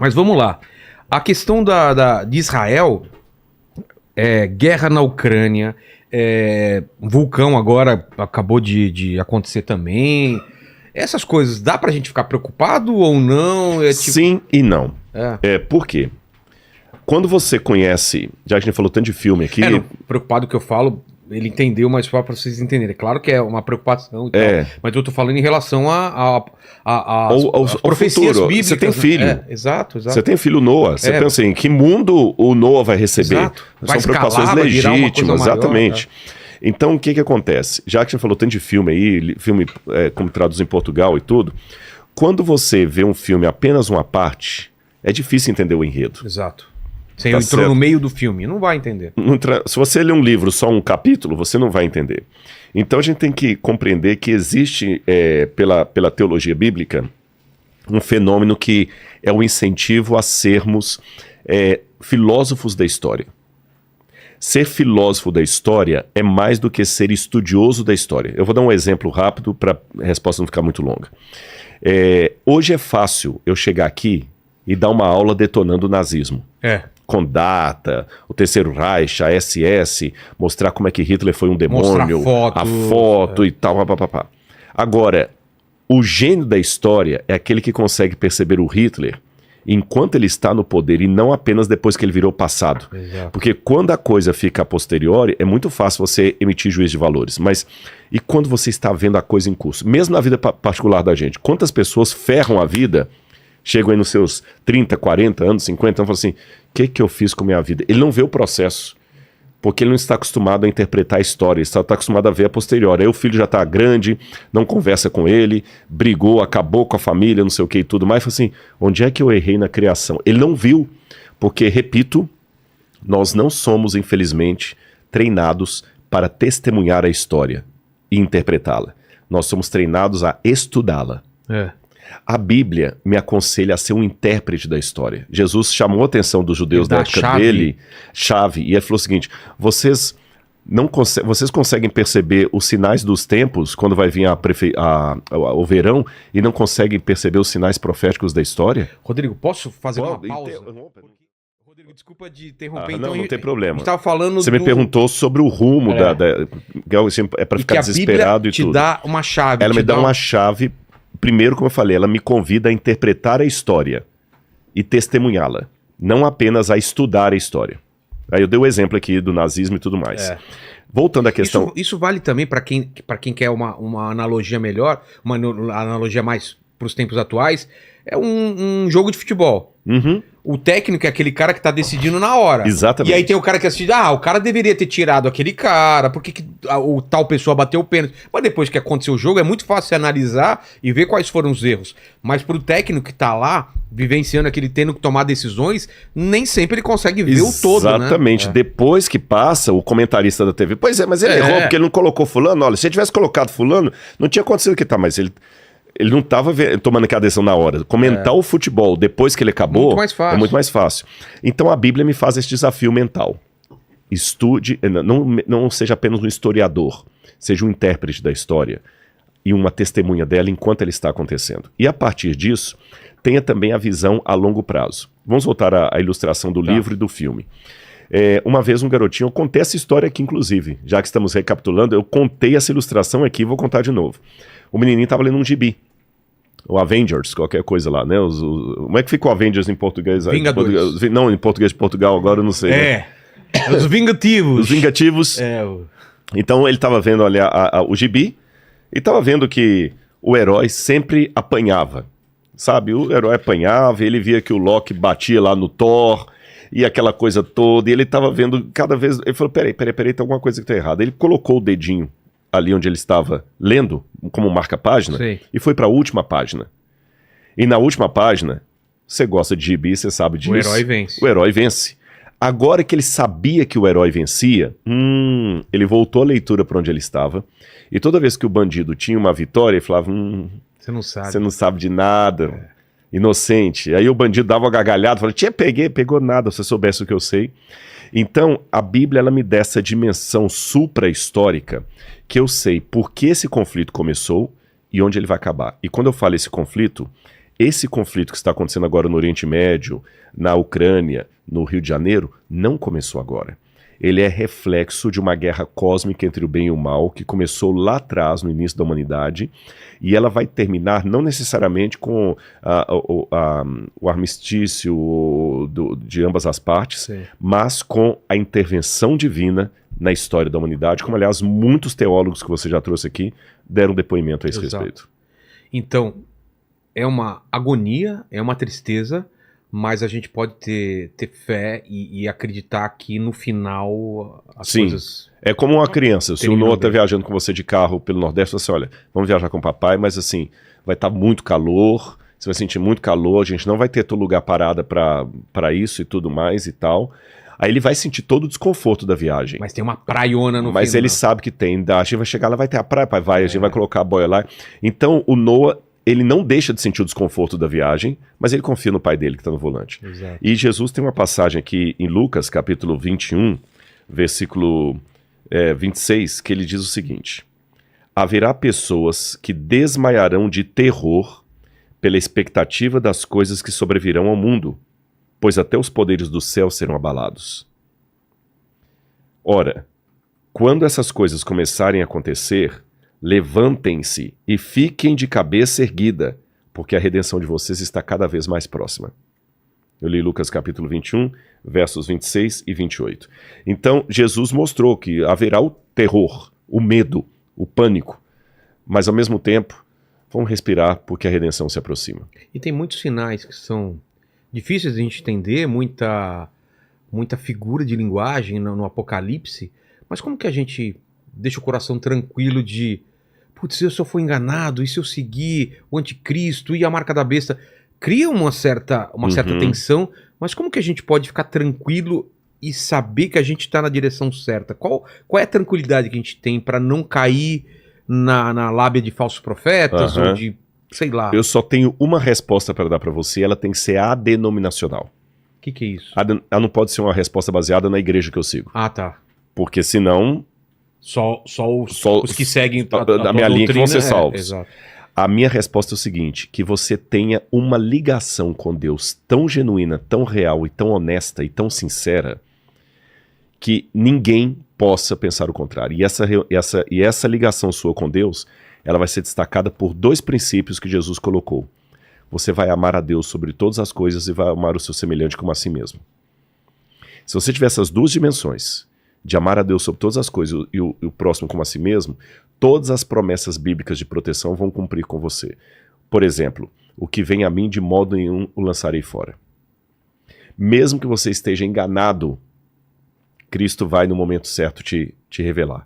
Mas vamos lá. A questão de Israel, guerra na Ucrânia, vulcão agora acabou de acontecer também. Essas coisas, dá pra gente ficar preocupado ou não? Sim e não. Por quê? Quando você conhece, já que a gente falou tanto de filme aqui... preocupado que eu falo, ele entendeu, mas só pra vocês entenderem. Claro que é uma preocupação e tal, mas eu tô falando em relação às profecias bíblicas. Você tem filho. Exato. Você tem filho Noah. Você pensa assim, que mundo o Noah vai receber? Exato. São preocupações legítimas, exatamente. Maior, Então, o que acontece? Já que a gente falou tanto de filme aí, filme como traduz em Portugal e tudo, quando você vê um filme apenas uma parte, é difícil entender o enredo. Exato. Você entrou no meio do filme, não vai entender. Se você lê um livro, só um capítulo, você não vai entender. Então a gente tem que compreender que existe, pela teologia bíblica, um fenômeno que é o incentivo a sermos filósofos da história. Ser filósofo da história é mais do que ser estudioso da história. Eu vou dar um exemplo rápido para a resposta não ficar muito longa. Hoje é fácil eu chegar aqui e dar uma aula detonando o nazismo. Com data, o Terceiro Reich, a SS, mostrar como é que Hitler foi um demônio, a foto e tal, papapá. Agora, o gênio da história é aquele que consegue perceber o Hitler enquanto ele está no poder e não apenas depois que ele virou passado. Exato. Porque quando a coisa fica a posteriori, é muito fácil você emitir juízo de valores. Mas e quando você está vendo a coisa em curso? Mesmo na vida particular da gente, quantas pessoas ferram a vida, chegam aí nos seus 30, 40 anos, 50 anos, e falam assim, o que eu fiz com a minha vida? Ele não vê o processo, porque ele não está acostumado a interpretar a história, ele está acostumado a ver a posteriori. Aí o filho já está grande, não conversa com ele, brigou, acabou com a família, não sei o que e tudo mais. Fala assim, onde é que eu errei na criação? Ele não viu, porque, repito, nós não somos, infelizmente, treinados para testemunhar a história e interpretá-la. Nós somos treinados a estudá-la. A Bíblia me aconselha a ser um intérprete da história. Jesus chamou a atenção dos judeus da época dele, e ele falou o seguinte, vocês conseguem perceber os sinais dos tempos, quando vai vir o verão, e não conseguem perceber os sinais proféticos da história? Rodrigo, posso fazer uma pausa? Rodrigo, desculpa de interromper. Não tem problema. A gente tava falando Você me perguntou sobre o rumo é para ficar desesperado e tudo. A Bíblia te dá uma chave. Ela me dá uma chave. Primeiro, como eu falei, ela me convida a interpretar a história e testemunhá-la, não apenas a estudar a história. Aí eu dei o exemplo aqui do nazismo e tudo mais. Voltando à questão... Isso vale também para quem quer uma analogia melhor, uma analogia mais para os tempos atuais, é um jogo de futebol. O técnico é aquele cara que tá decidindo na hora. Exatamente. E aí tem o cara que assiste, o cara deveria ter tirado aquele cara, por que o tal pessoa bateu o pênalti? Mas depois que aconteceu o jogo, é muito fácil você analisar e ver quais foram os erros. Mas pro técnico que tá lá, vivenciando aquele, tendo que tomar decisões, nem sempre ele consegue ver o todo, né? Exatamente. Depois que passa, o comentarista da TV, pois é, mas ele errou porque ele não colocou fulano. Olha, se ele tivesse colocado fulano, não tinha acontecido o que tá, mas ele não estava tomando aquela decisão na hora. Comentar o futebol depois que ele acabou é muito mais fácil. Então a Bíblia me faz esse desafio mental. Estude, não seja apenas um historiador, seja um intérprete da história e uma testemunha dela enquanto ela está acontecendo. E a partir disso, tenha também a visão a longo prazo. Vamos voltar à ilustração do livro e do filme. Uma vez um garotinho, eu contei essa história aqui inclusive, já que estamos recapitulando, eu contei essa ilustração aqui e vou contar de novo. O menininho estava lendo um gibi. O Avengers, qualquer coisa lá, né? Como é que fica o Avengers em português? Vingadores. Não, em português de Portugal, agora eu não sei. Né? Os Vingativos. Os Vingativos. Então ele estava vendo ali o gibi e estava vendo que o herói sempre apanhava. Sabe? O herói apanhava, ele via que o Loki batia lá no Thor e aquela coisa toda. E ele estava vendo cada vez... Ele falou, peraí, tem alguma coisa que está errada. Ele colocou o dedinho ali onde ele estava lendo, como marca-página, e foi para a última página. E na última página, você gosta de gibi, você sabe disso. O herói vence. O herói vence. Agora que ele sabia que o herói vencia, ele voltou a leitura para onde ele estava, e toda vez que o bandido tinha uma vitória, ele falava, você não sabe. Você não sabe de nada, inocente. Aí o bandido dava uma gargalhada, falava, pegou nada, se você soubesse o que eu sei. Então, a Bíblia, ela me dá essa dimensão supra-histórica, que eu sei por que esse conflito começou e onde ele vai acabar. E quando eu falo esse conflito, esse conflito que está acontecendo agora no Oriente Médio, na Ucrânia, no Rio de Janeiro, não começou agora. Ele é reflexo de uma guerra cósmica entre o bem e o mal, que começou lá atrás, no início da humanidade, e ela vai terminar não necessariamente com o armistício de ambas as partes, Sim. mas com a intervenção divina na história da humanidade, como, aliás, muitos teólogos que você já trouxe aqui deram depoimento a esse Exato. respeito. Então, é uma agonia, é uma tristeza, mas a gente pode ter fé e acreditar que no final as Sim. coisas... É como uma criança, se o Terminam Noah está bem. viajando com você de carro pelo Nordeste, você olha, vamos viajar com o papai, mas assim, vai estar muito calor, você vai sentir muito calor, a gente não vai ter todo lugar parada para isso e tudo mais e tal. Aí ele vai sentir todo o desconforto da viagem. Mas tem uma praiona no Mas final. ele sabe que tem, a gente vai chegar lá, vai ter a praia, pai, vai, a gente vai colocar a boia lá. Então o Noah, ele não deixa de sentir o desconforto da viagem, mas ele confia no pai dele que está no volante. Exato. E Jesus tem uma passagem aqui em Lucas, capítulo 21, versículo 26, que ele diz o seguinte: haverá pessoas que desmaiarão de terror pela expectativa das coisas que sobrevirão ao mundo, pois até os poderes do céu serão abalados. Ora, quando essas coisas começarem a acontecer, levantem-se e fiquem de cabeça erguida, porque a redenção de vocês está cada vez mais próxima. Eu li Lucas capítulo 21, versos 26 e 28. Então, Jesus mostrou que haverá o terror, o medo, o pânico, mas ao mesmo tempo, vamos respirar porque a redenção se aproxima. E tem muitos sinais que são difíceis de a gente entender, muita figura de linguagem no Apocalipse, mas como que a gente deixa o coração tranquilo de, putz, se eu for enganado, e se eu seguir o anticristo e a marca da besta? Cria uma certa tensão, mas como que a gente pode ficar tranquilo e saber que a gente está na direção certa? Qual é a tranquilidade que a gente tem para não cair na lábia de falsos profetas ou de, sei lá... Eu só tenho uma resposta para dar para você, ela tem que ser adenominacional. O que é isso? Ela não pode ser uma resposta baseada na igreja que eu sigo. Ah, tá. Porque senão, Só os que seguem a minha linha que vão ser salvos. Exato. A minha resposta é o seguinte: que você tenha uma ligação com Deus tão genuína, tão real e tão honesta e tão sincera, que ninguém possa pensar o contrário. E essa ligação sua com Deus, ela vai ser destacada por dois princípios que Jesus colocou. Você vai amar a Deus sobre todas as coisas e vai amar o seu semelhante como a si mesmo. Se você tiver essas duas dimensões, de amar a Deus sobre todas as coisas e o próximo como a si mesmo, todas as promessas bíblicas de proteção vão cumprir com você. Por exemplo, o que vem a mim de modo nenhum o lançarei fora. Mesmo que você esteja enganado, Cristo vai no momento certo te revelar.